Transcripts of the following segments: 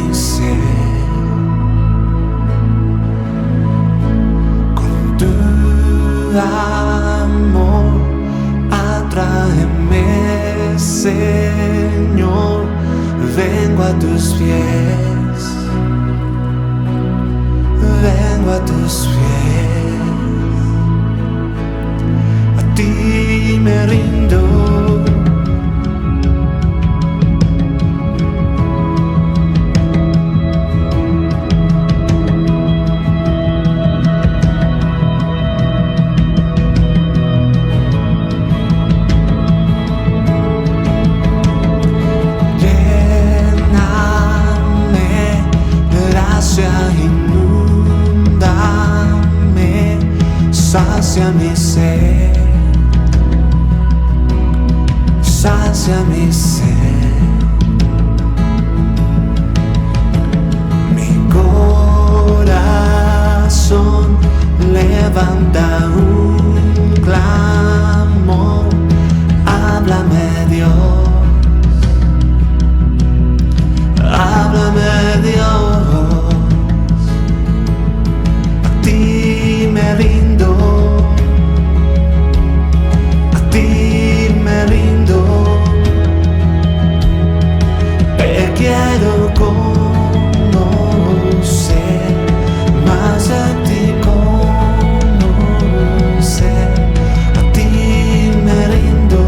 mi ser. Con tu amor atráeme, Señor, vengo a tus pies, vengo a tus pies, a ti me rindo. Inúndame, sacia mi ser, sacia mi ser. Mi corazón levanta un clamor, háblame Dios, háblame Dios. Me rindo, a ti me rindo, te quiero conocer, más a ti conocer, a ti me rindo,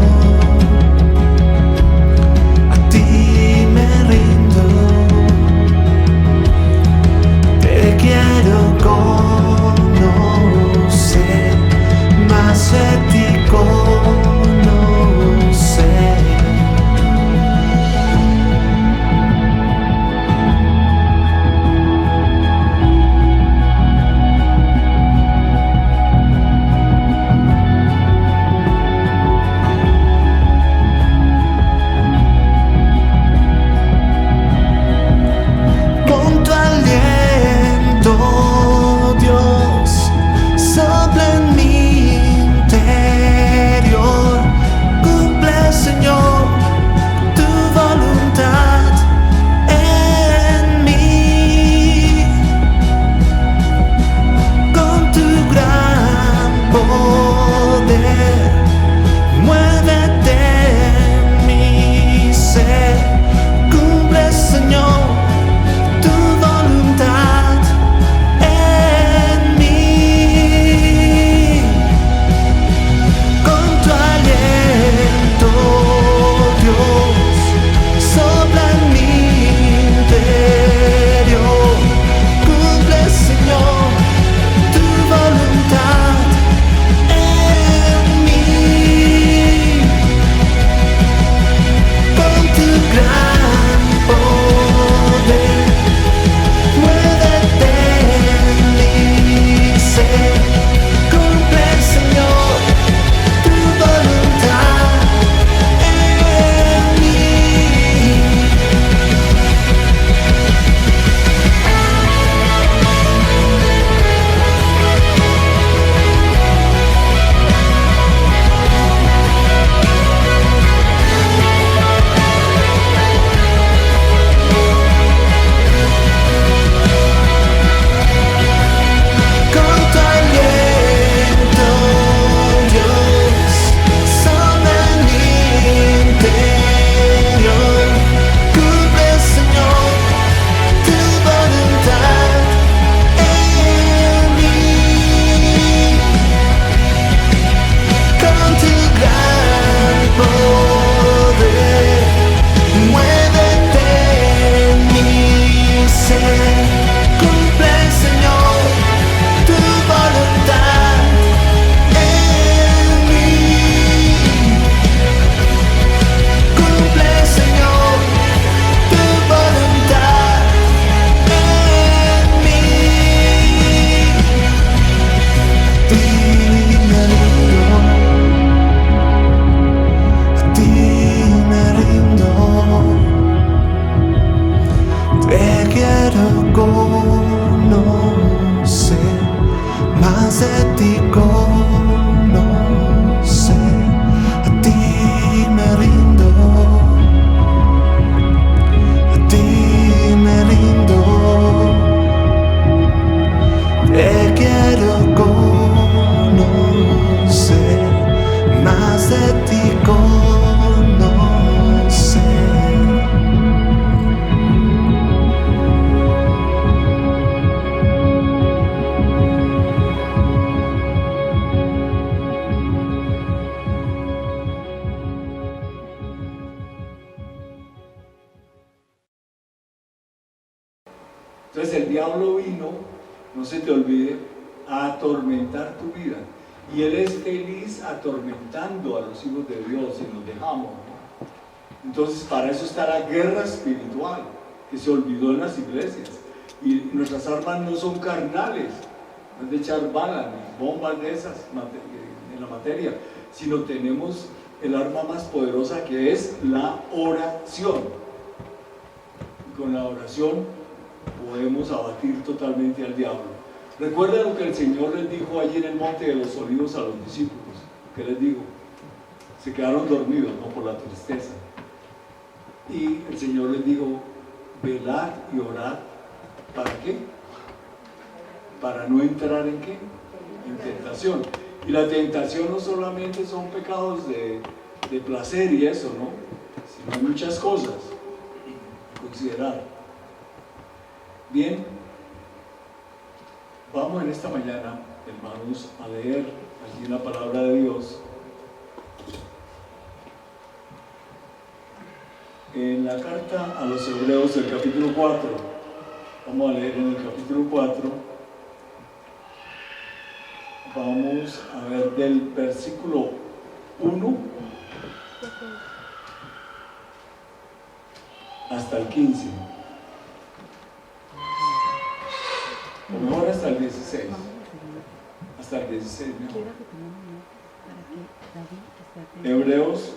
Entonces el diablo vino, no se te olvide, a atormentar tu vida. Y él es feliz atormentando a los hijos de Dios si nos dejamos, ¿no? Entonces para eso está la guerra espiritual, que se olvidó en las iglesias. Y nuestras armas no son carnales, no es de echar balas ni bombas de esas en la materia, sino tenemos el arma más poderosa, que es la oración. Y con la oración podemos abatir totalmente al diablo. Recuerda lo que el Señor les dijo allí en el Monte de los Olivos a los discípulos. ¿Qué les dijo? Se quedaron dormidos, ¿no? Por la tristeza. Y el Señor les dijo: velad y orad. ¿Para qué? Para no entrar en ¿qué? En tentación. Y la tentación no solamente son pecados de placer y eso, ¿no? Sino muchas cosas a considerar. Bien, vamos en esta mañana, hermanos, a leer aquí la palabra de Dios en la carta a los Hebreos, el capítulo 4. Vamos a leer en el capítulo 4. Vamos a ver del versículo 1 hasta el 15. O mejor hasta el 16. Hasta el 16, mejor. Hebreos,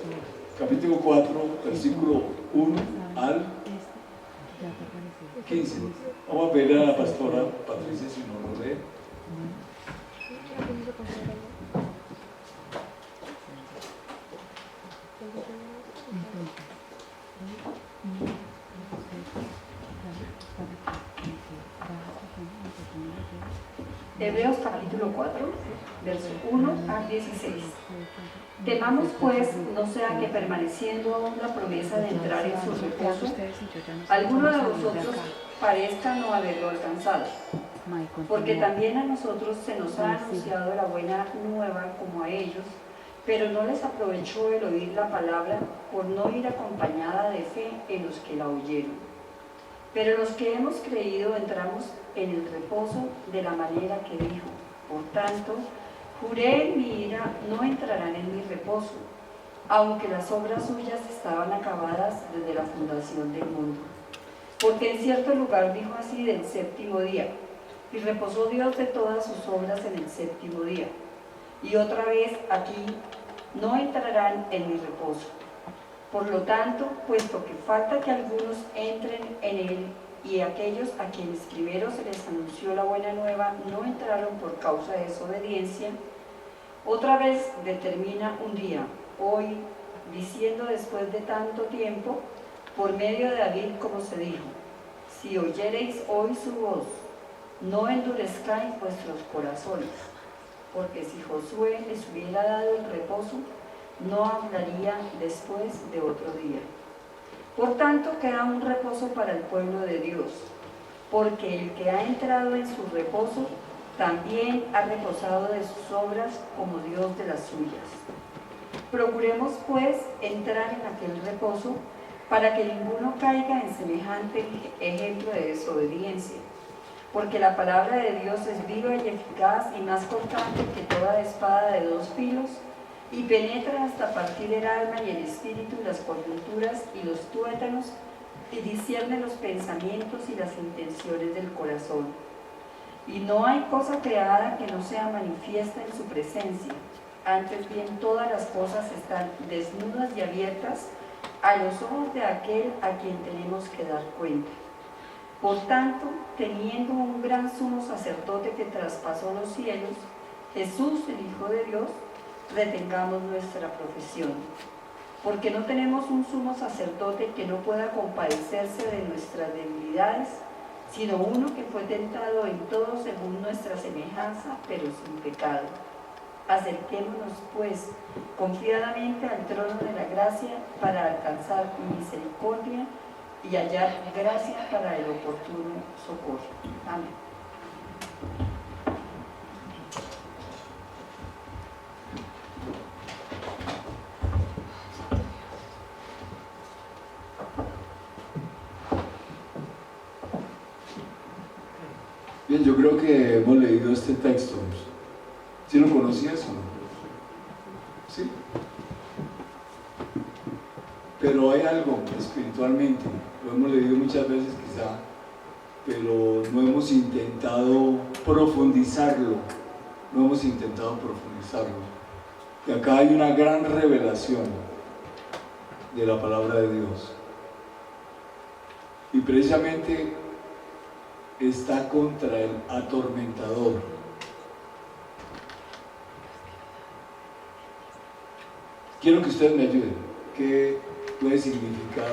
capítulo 4, versículo 1 al 15. Vamos a pedirle a la pastora Patricia si no lo lee. Hebreos capítulo 4, versos 1 al 16. Temamos pues, no sea que permaneciendo aún la promesa de entrar en su reposo, alguno de vosotros parezca no haberlo alcanzado. Porque también a nosotros se nos ha anunciado la buena nueva como a ellos, pero no les aprovechó el oír la palabra por no ir acompañada de fe en los que la oyeron. Pero los que hemos creído entramos en el reposo de la manera que dijo: por tanto, juré en mi ira, no entrarán en mi reposo, aunque las obras suyas estaban acabadas desde la fundación del mundo. Porque en cierto lugar dijo así del séptimo día: y reposó Dios de todas sus obras en el séptimo día. Y otra vez aquí: no entrarán en mi reposo. Por lo tanto, puesto que falta que algunos entren en él, y aquellos a quienes primero se les anunció la buena nueva no entraron por causa de desobediencia, otra vez determina un día, hoy, diciendo después de tanto tiempo, por medio de David, como se dijo: si oyereis hoy su voz, no endurezcáis vuestros corazones, porque si Josué les hubiera dado el reposo, no hablaría después de otro día. Por tanto, queda un reposo para el pueblo de Dios, porque el que ha entrado en su reposo también ha reposado de sus obras como Dios de las suyas. Procuremos pues entrar en aquel reposo, para que ninguno caiga en semejante ejemplo de desobediencia. Porque la palabra de Dios es viva y eficaz y más cortante que toda espada de dos filos, y penetra hasta partir el alma y el espíritu, las coyunturas y los tuétanos, y discierne los pensamientos y las intenciones del corazón. Y no hay cosa creada que no sea manifiesta en su presencia. Antes bien, todas las cosas están desnudas y abiertas a los ojos de aquel a quien tenemos que dar cuenta. Por tanto, teniendo un gran sumo sacerdote que traspasó los cielos, Jesús, el Hijo de Dios, retengamos nuestra profesión. Porque no tenemos un sumo sacerdote que no pueda compadecerse de nuestras debilidades, sino uno que fue tentado en todo según nuestra semejanza, pero sin pecado. Acerquémonos, pues, confiadamente al trono de la gracia para alcanzar misericordia y hallar gracia para el oportuno socorro. Amén. Yo creo que hemos leído este texto. ¿Sí lo conocías o no? Sí. Pero hay algo espiritualmente, lo hemos leído muchas veces quizá, pero no hemos intentado profundizarlo. No hemos intentado profundizarlo. Y acá hay una gran revelación de la palabra de Dios. Y precisamente está contra el atormentador. Quiero que ustedes me ayuden. ¿Qué puede significar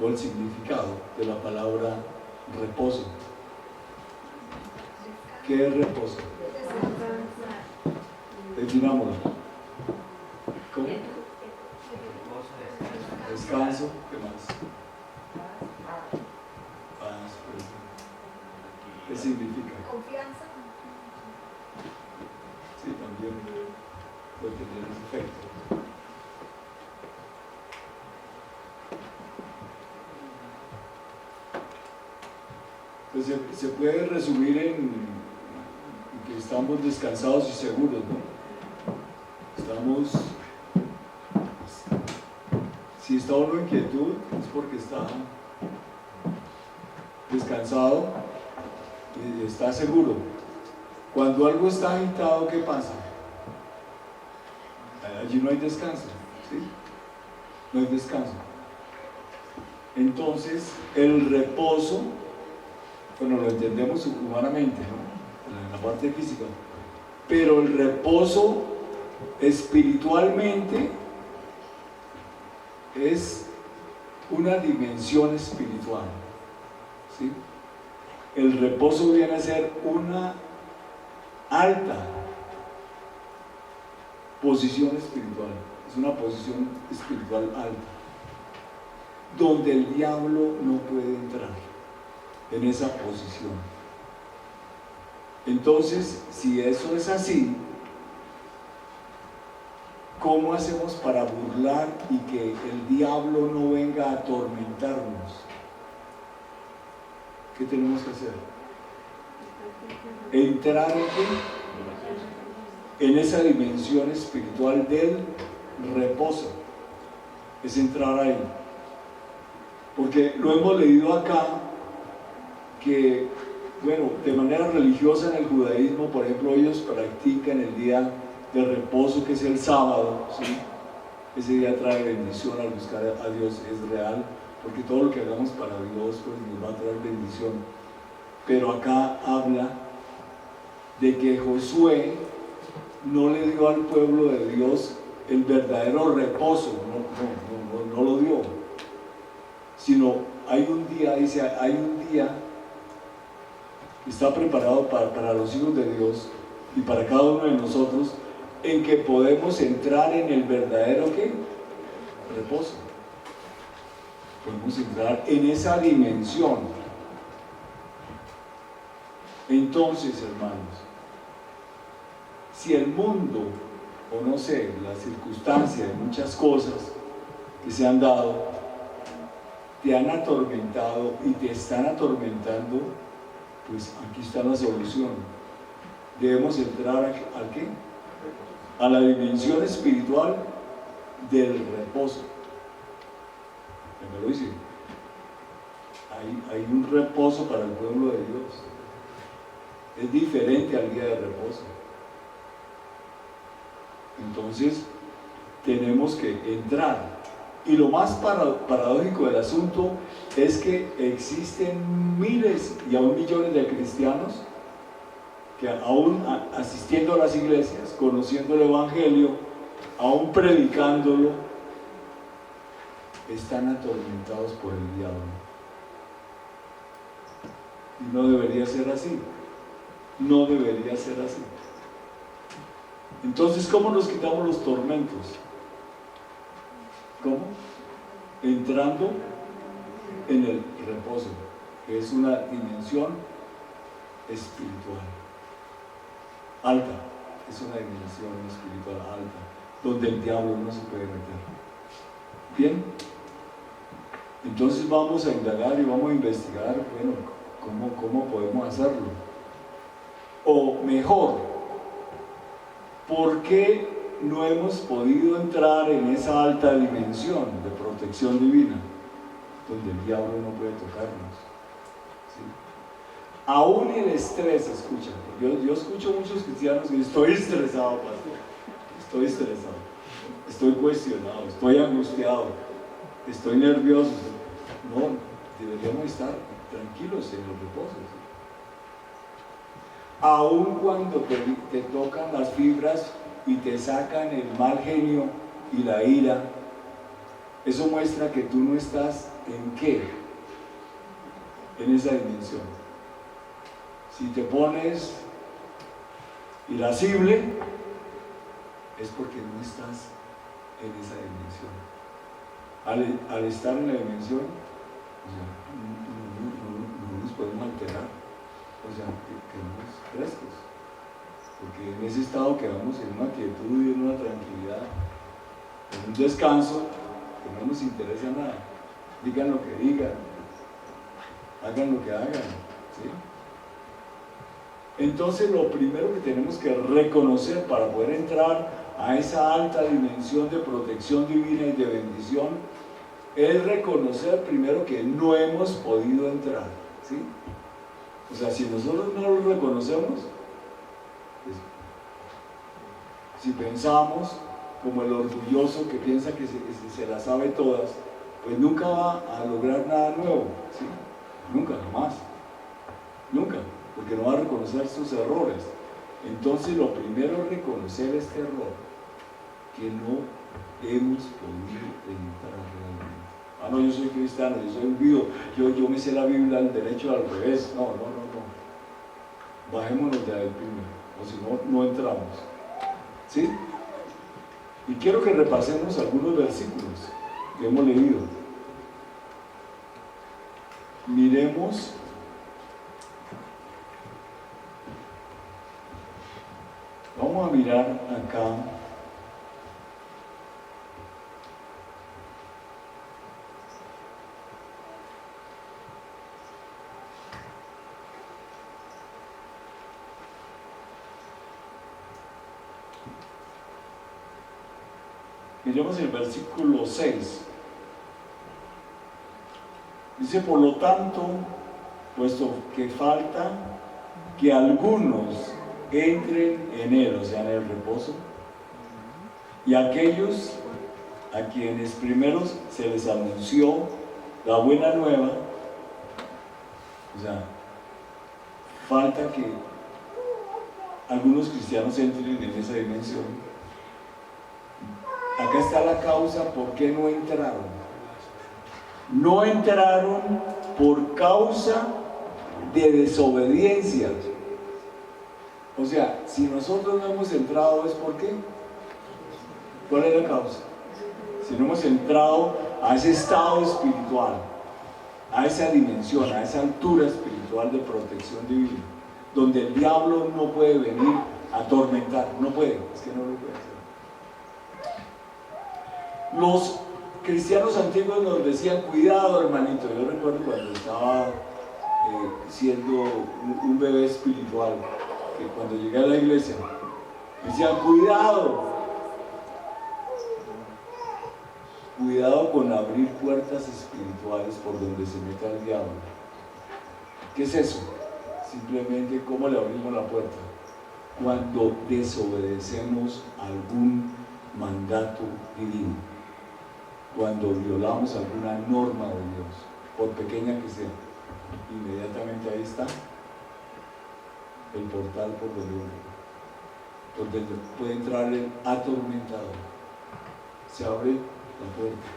o el significado de la palabra reposo? ¿Qué es reposo? Definámoslo. ¿Cómo? Descanso. ¿Qué más? Paz. ¿Qué significa? Confianza. Sí, también puede tener ese efecto. Pues se puede resumir en que estamos descansados y seguros, ¿no? Estamos, si está uno en quietud, es porque está descansado y está seguro. Cuando algo está agitado, ¿qué pasa? Allí no hay descanso, ¿sí? No hay descanso. Entonces, el reposo, bueno, lo entendemos humanamente, ¿no? En la parte física, pero el reposo espiritualmente es una dimensión espiritual, ¿sí? El reposo viene a ser una alta posición espiritual, es una posición espiritual alta, donde el diablo no puede entrar en esa posición. Entonces, si eso es así, ¿cómo hacemos para burlar y que el diablo no venga a atormentarnos? ¿Qué tenemos que hacer? Entrar en esa dimensión espiritual del reposo. Es entrar ahí. Porque lo hemos leído acá, que, bueno, de manera religiosa en el judaísmo, por ejemplo, ellos practican el día de reposo, que es el sábado, ¿sí? Ese día trae bendición al buscar a Dios, es real, porque todo lo que hagamos para Dios, pues nos va a traer bendición. Pero acá habla de que Josué no le dio al pueblo de Dios el verdadero reposo, no lo dio, sino hay un día, dice, hay un día que está preparado para los hijos de Dios y para cada uno de nosotros, en que podemos entrar en el verdadero ¿qué? Reposo. Podemos entrar en esa dimensión. Entonces, hermanos, si el mundo, o no sé, las circunstancias, muchas cosas que se han dado, te han atormentado y te están atormentando, pues aquí está la solución. Debemos entrar ¿al qué? A la dimensión espiritual del reposo. ¿Me lo dice? Hay un reposo para el pueblo de Dios. Es diferente al día de reposo. Entonces, tenemos que entrar. Y lo más paradójico del asunto es que existen miles y aún millones de cristianos que aún asistiendo a las iglesias, conociendo el Evangelio, aún predicándolo, están atormentados por el diablo. Y no debería ser así. No debería ser así. Entonces, ¿cómo nos quitamos los tormentos? ¿Cómo? Entrando en el reposo, que es una dimensión espiritual alta, es una dimensión espiritual alta, donde el diablo no se puede meter. Bien, entonces vamos a indagar y vamos a investigar, bueno, cómo podemos hacerlo. O mejor, ¿por qué no hemos podido entrar en esa alta dimensión de protección divina, donde el diablo no puede tocarnos? ¿Sí? Aún el estrés, escucha, yo escucho muchos cristianos que estoy estresado, pastor, estoy estresado, estoy cuestionado, estoy angustiado, estoy nervioso. No, deberíamos estar tranquilos en el reposo. ¿Sí? Aún cuando te tocan las fibras y te sacan el mal genio y la ira, eso muestra que tú no estás ¿en qué? En esa dimensión. Si te pones irascible, es porque no estás en esa dimensión. Al estar en la dimensión, o sea, no nos podemos alterar, o sea, quedamos frescos, porque en ese estado quedamos en una quietud y en una tranquilidad, en un descanso que no nos interesa nada. Digan lo que digan, hagan lo que hagan, ¿sí? Entonces lo primero que tenemos que reconocer para poder entrar a esa alta dimensión de protección divina y de bendición es reconocer primero que no hemos podido entrar, ¿sí? O sea, si nosotros no lo reconocemos, pues, si pensamos como el orgulloso que piensa que se las sabe todas, pues nunca va a lograr nada nuevo, ¿sí? Nunca, jamás, nunca, porque no va a reconocer sus errores. Entonces lo primero es reconocer este error, que no hemos podido entrar realmente. Ah, no, yo soy cristiano, yo soy judío, yo me sé la Biblia al derecho y al revés. No. Bajémonos de ahí primero, o si no, no entramos. ¿Sí? Y quiero que repasemos algunos versículos que hemos leído. Miremos vamos a mirar acá miremos el versículo 6. Dice, por lo tanto, puesto que falta que algunos entren en él, o sea, en el reposo, y aquellos a quienes primeros se les anunció la buena nueva, o sea, falta que algunos cristianos entren en esa dimensión. Acá está la causa por qué no entraron. No entraron por causa de desobediencia. O sea, si nosotros no hemos entrado, ¿es por qué? ¿Cuál es la causa? Si no hemos entrado a ese estado espiritual, a esa dimensión, a esa altura espiritual de protección divina, donde el diablo no puede venir a atormentar, no puede, es que no lo puede hacer. Los cristianos antiguos nos decían, cuidado hermanito. Yo recuerdo cuando estaba siendo un bebé espiritual, que cuando llegué a la iglesia, decían, cuidado con abrir puertas espirituales por donde se meta el diablo. ¿Qué es eso? Simplemente, ¿cómo le abrimos la puerta? Cuando desobedecemos algún mandato divino, cuando violamos alguna norma de Dios, por pequeña que sea, inmediatamente ahí está el portal por donde puede entrar el atormentador. Se abre la puerta,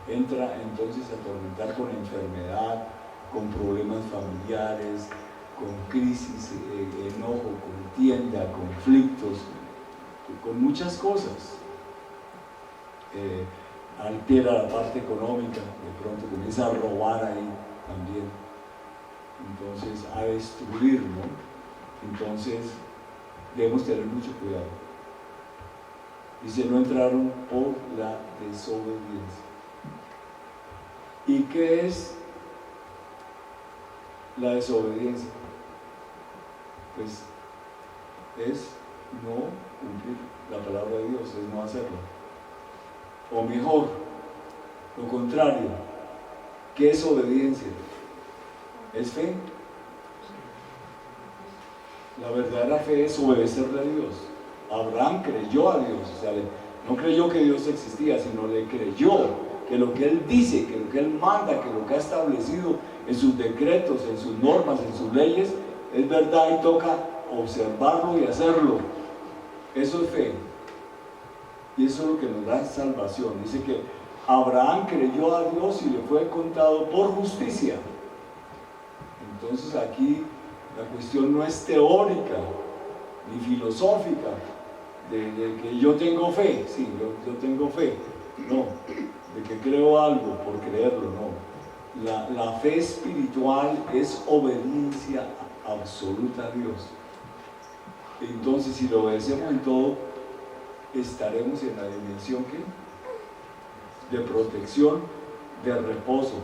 entra entonces a atormentar con enfermedad, con problemas familiares, con crisis, enojo, contienda, conflictos, con muchas cosas. Altera la parte económica, de pronto comienza a robar ahí también, entonces a destruir, ¿no? Entonces debemos tener mucho cuidado. Dice, no entraron por la desobediencia. ¿Y qué es la desobediencia? pues es no cumplir la palabra de Dios, es no hacerlo. O mejor, lo contrario, ¿qué es obediencia? ¿Es fe? La verdadera fe es obedecerle a Dios. Abraham creyó a Dios, o sea, no creyó que Dios existía, sino le creyó que lo que Él dice, que lo que Él manda, que lo que ha establecido en sus decretos, en sus normas, en sus leyes, es verdad y toca observarlo y hacerlo. Eso es fe. Y eso es lo que nos da salvación. Dice que Abraham creyó a Dios y le fue contado por justicia. Entonces aquí la cuestión no es teórica ni filosófica de que yo tengo fe, sí, yo tengo fe, no, de que creo algo por creerlo, no. La fe espiritual es obediencia absoluta a Dios. Entonces, si lo obedecemos en todo, estaremos en la dimensión ¿qué? De protección, de reposo.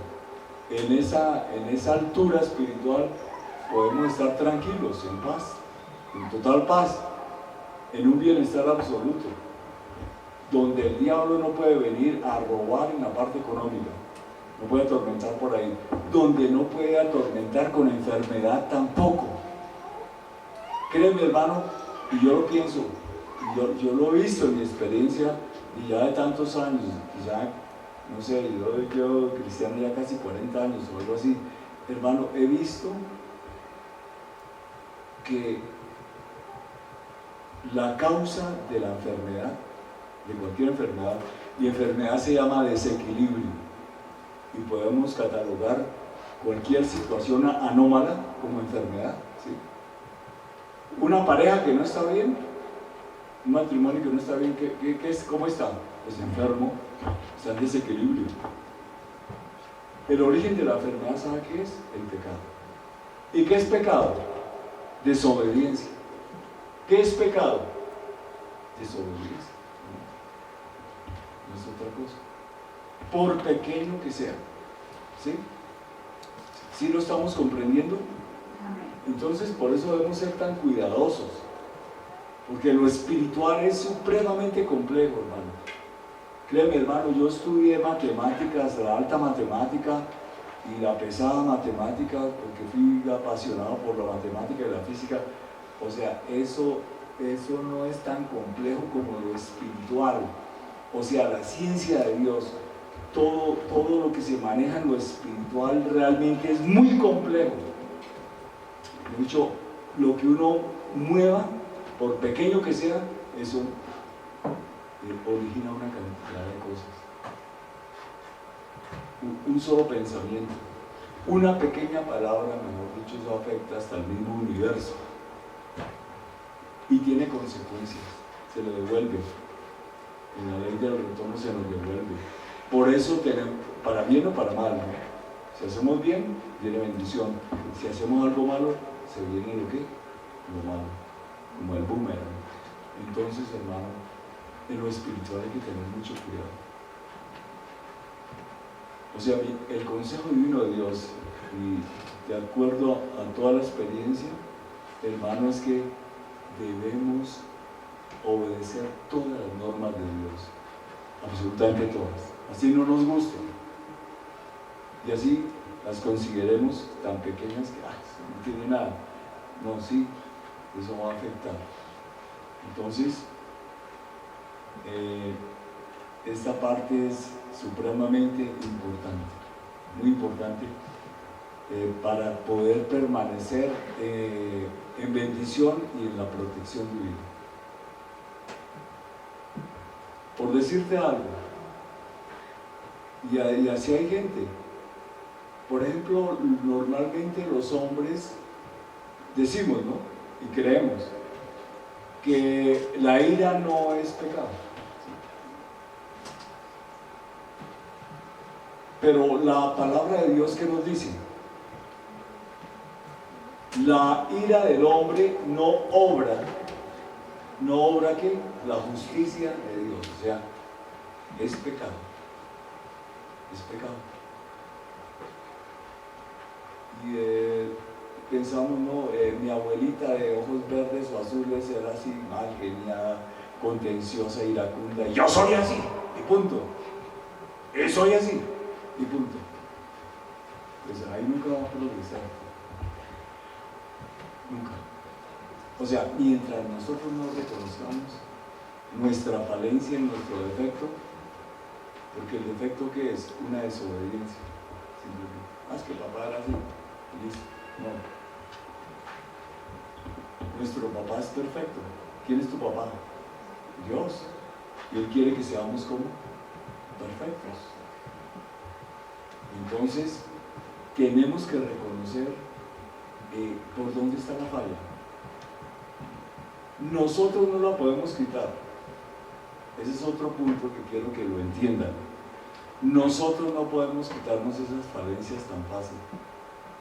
En esa altura espiritual podemos estar tranquilos, en paz, en total paz, en un bienestar absoluto, donde el diablo no puede venir a robar en la parte económica, no puede atormentar por ahí, donde no puede atormentar con enfermedad tampoco. Créeme, hermano, y yo lo pienso, yo lo he visto en mi experiencia, y ya de tantos años, quizá, no sé, yo cristiano ya casi 40 años o algo así, hermano, he visto que la causa de la enfermedad, de cualquier enfermedad, y enfermedad se llama desequilibrio, y podemos catalogar cualquier situación anómala como enfermedad, ¿sí? Una pareja que no está bien, un matrimonio que no está bien, ¿qué es? ¿Cómo está? Pues enfermo, está en desequilibrio. El origen de la enfermedad, ¿sabe qué es? El pecado. ¿Y qué es pecado? Desobediencia. ¿Qué es pecado? Desobediencia. No es otra cosa. Por pequeño que sea. ¿Sí? ¿Sí lo estamos comprendiendo? Entonces, por eso debemos ser tan cuidadosos. Porque lo espiritual es supremamente complejo, hermano. Créeme, hermano, yo estudié matemáticas, la alta matemática y la pesada matemática, porque fui apasionado por la matemática y la física. O sea, eso no es tan complejo como lo espiritual. O sea, la ciencia de Dios, todo lo que se maneja en lo espiritual realmente es muy complejo. Mucho, lo que uno mueva, por pequeño que sea, eso origina una cantidad de cosas. Un solo pensamiento, una pequeña palabra, mejor dicho, eso afecta hasta el mismo universo y tiene consecuencias, se le devuelve. En la ley del retorno se nos devuelve. Por eso tenemos, para bien o para mal, ¿no? Si hacemos bien, viene bendición. Si hacemos algo malo, se viene lo que, lo malo, como el boomerang. Entonces, hermano, en lo espiritual hay que tener mucho cuidado. O sea, el consejo divino de Dios, y de acuerdo a toda la experiencia, hermano, es que debemos obedecer todas las normas de Dios, absolutamente todas, así no nos gustan, y así las consideremos tan pequeñas que no tiene nada. No, sí, eso va a afectar. Entonces, esta parte es supremamente importante, muy importante, para poder permanecer en bendición y en la protección divina. Por decirte algo, y así hay gente. Por ejemplo, normalmente los hombres decimos, ¿no? Y creemos que la ira no es pecado. Pero la palabra de Dios, ¿qué nos dice? La ira del hombre no obra ¿qué? La justicia de Dios. O sea, es pecado. Es pecado. Y pensamos, no, mi abuelita de ojos verdes o azules era así, mal geniada, contenciosa, iracunda. Yo soy así, y punto. Soy así, y punto. Pues ahí nunca vamos a progresar. Nunca. O sea, mientras nosotros no reconozcamos nuestra falencia, nuestro defecto, porque el defecto ¿qué es? Una desobediencia. Simplemente. Es que papá era así. Y listo. No. Nuestro papá es perfecto. ¿Quién es tu papá? Dios. Y Él quiere que seamos como perfectos. Entonces, tenemos que reconocer por dónde está la falla. Nosotros no la podemos quitar. Ese es otro punto que quiero que lo entiendan. Nosotros no podemos quitarnos esas falencias tan fácil,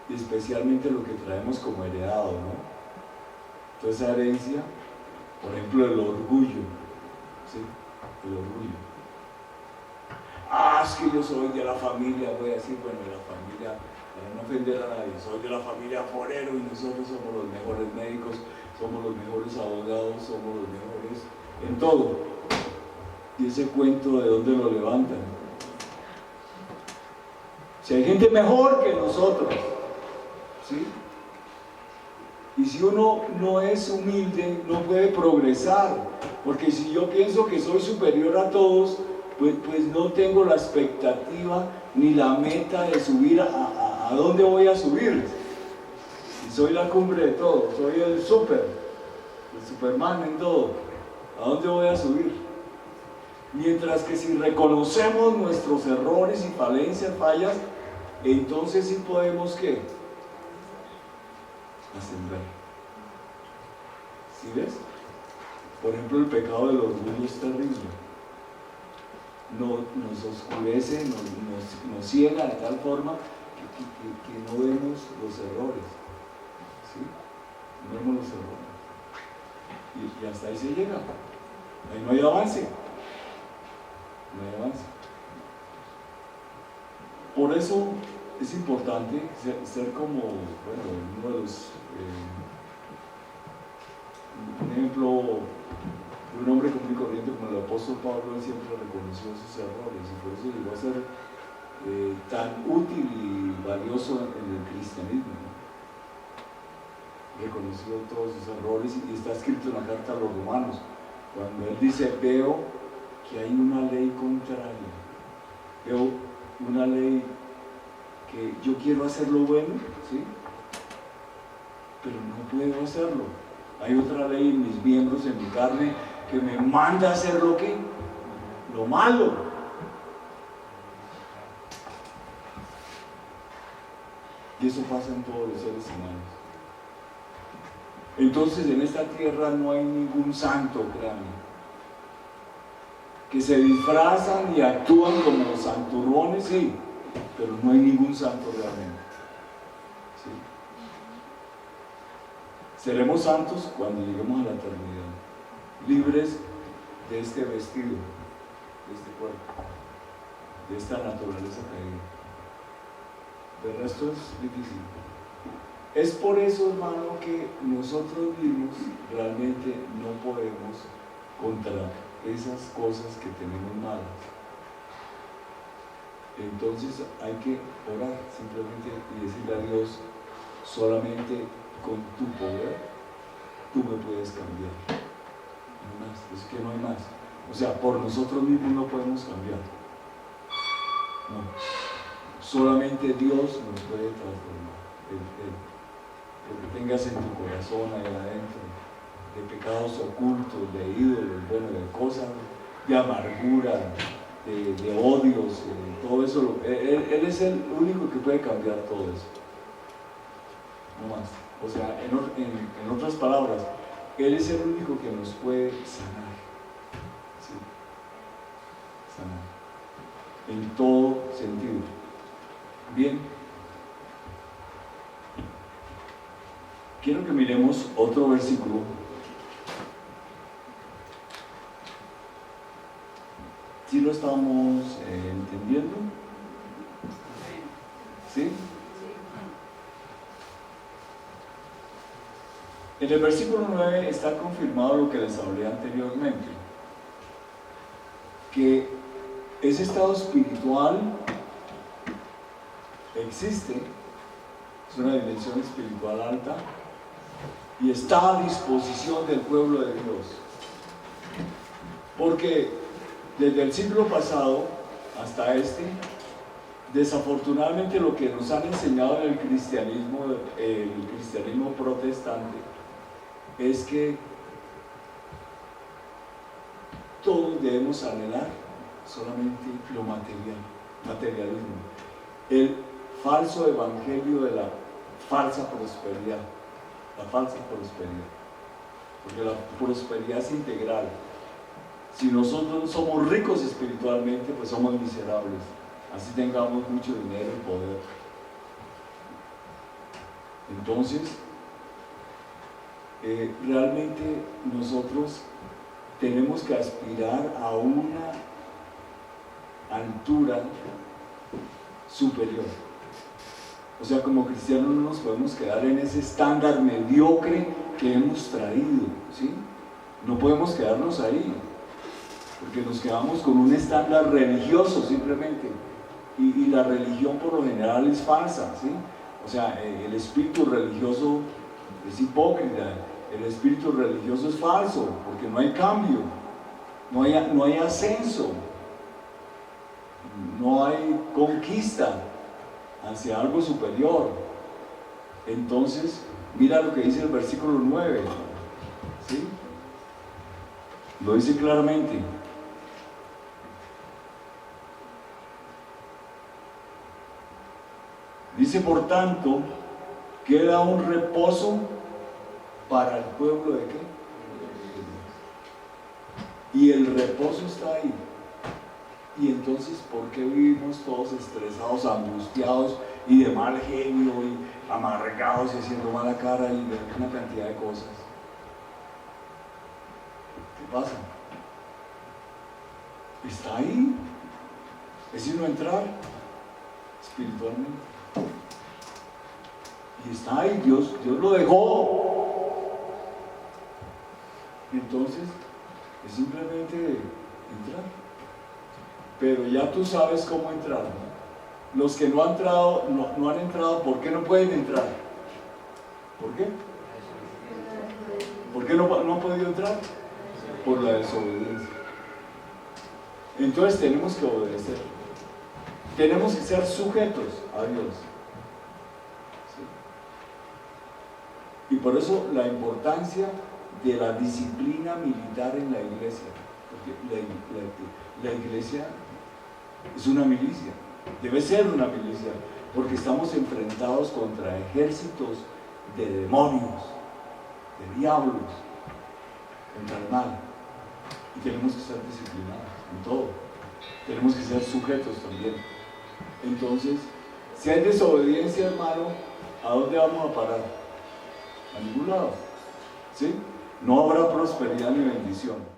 especialmente lo que traemos como heredado, ¿no? Toda esa herencia, por ejemplo, el orgullo, ¿sí? El orgullo. Es que yo soy de la familia, voy a decir, bueno, de la familia, para no ofender a nadie, soy de la familia Forero y nosotros somos los mejores médicos, somos los mejores abogados, somos los mejores en todo. Y ese cuento, ¿de dónde lo levantan? Si hay gente mejor que nosotros, ¿sí? Y si uno no es humilde, no puede progresar, porque si yo pienso que soy superior a todos, pues no tengo la expectativa ni la meta de subir a dónde voy a subir. Y soy la cumbre de todo, soy el Superman en todo. ¿A dónde voy a subir? Mientras que si reconocemos nuestros errores y falencias, fallas, entonces sí podemos, ¿qué? Ascender. ¿Sí ves? Por ejemplo, el pecado del orgullo es terrible. Nos oscurece, nos ciega de tal forma que no vemos los errores. ¿Sí? No vemos los errores. Y hasta ahí se llega. Ahí no hay avance. No hay avance. Por eso es importante ser como, bueno, uno de los, un ejemplo de un hombre común y corriente como el apóstol Pablo. Él siempre reconoció sus errores y por eso llegó a ser tan útil y valioso en el cristianismo, ¿no? Reconoció todos sus errores y está escrito en la carta a los romanos, cuando él dice: veo que hay una ley contraria, veo una ley que yo quiero hacer lo bueno, ¿sí? Pero no puedo hacerlo. Hay otra ley en mis miembros, en mi carne, que me manda a hacer lo malo. Y eso pasa en todos los seres humanos. Entonces en esta tierra no hay ningún santo, créanme, que se disfrazan y actúan como santurrones, sí, pero no hay ningún santo realmente. ¿Sí? Seremos santos cuando lleguemos a la eternidad, libres de este vestido, de este cuerpo, de esta naturaleza caída. De resto es difícil. Es por eso, hermano, que nosotros mismos realmente no podemos contra esas cosas que tenemos malas. Entonces hay que orar simplemente y decirle a Dios: solamente con tu poder tú me puedes cambiar. No más, es que no hay más. O sea, por nosotros mismos no podemos cambiar. No. Solamente Dios nos puede transformar. Lo que tengas en tu corazón ahí adentro, de pecados ocultos, de ídolos, bueno, de cosas, de amargura, de odios, todo eso. Él es el único que puede cambiar todo eso. No más. O sea, en otras palabras, Él es el único que nos puede sanar. ¿Sí? Sanar. En todo sentido. Bien. Quiero que miremos otro versículo. ¿Sí lo estamos entendiendo? ¿Sí? En el versículo 9 está confirmado lo que les hablé anteriormente, que ese estado espiritual existe, es una dimensión espiritual alta y está a disposición del pueblo de Dios. Porque desde el siglo pasado hasta este, desafortunadamente lo que nos han enseñado en el cristianismo protestante, es que todos debemos anhelar solamente lo materialismo, el falso evangelio de la falsa prosperidad, porque la prosperidad es integral. Si nosotros somos ricos espiritualmente, pues somos miserables, así tengamos mucho dinero y poder. Entonces, realmente nosotros tenemos que aspirar a una altura superior. O sea, como cristianos no nos podemos quedar en ese estándar mediocre que hemos traído, ¿sí? No podemos quedarnos ahí, porque nos quedamos con un estándar religioso simplemente, y la religión por lo general es falsa, ¿sí? O sea, el espíritu religioso es hipócrita, el espíritu religioso es falso, porque no hay cambio, no hay ascenso, no hay conquista hacia algo superior. Entonces, mira lo que dice el versículo 9, ¿sí? Lo dice claramente. Dice, por tanto, queda un reposo para el pueblo de qué? Y el reposo está ahí. Y entonces, ¿por qué vivimos todos estresados, angustiados y de mal genio y amargados y haciendo mala cara y una cantidad de cosas? ¿Qué pasa? Está ahí. Es sino entrar espiritualmente. Y está ahí, Dios lo dejó. Entonces, es simplemente entrar. Pero ya tú sabes cómo entrar, ¿no? Los que no han entrado, ¿por qué no pueden entrar? ¿Por qué? ¿Por qué no han podido entrar? Por la desobediencia. Entonces tenemos que obedecer. Tenemos que ser sujetos a Dios. ¿Sí? Y por eso la importancia de la disciplina militar en la iglesia. Porque la iglesia es una milicia, debe ser una milicia, porque estamos enfrentados contra ejércitos de demonios, de diablos, contra el mal, y tenemos que ser disciplinados en todo, tenemos que ser sujetos también. Entonces, si hay desobediencia, hermano, ¿a dónde vamos a parar? A ningún lado, ¿sí? No habrá prosperidad ni bendición.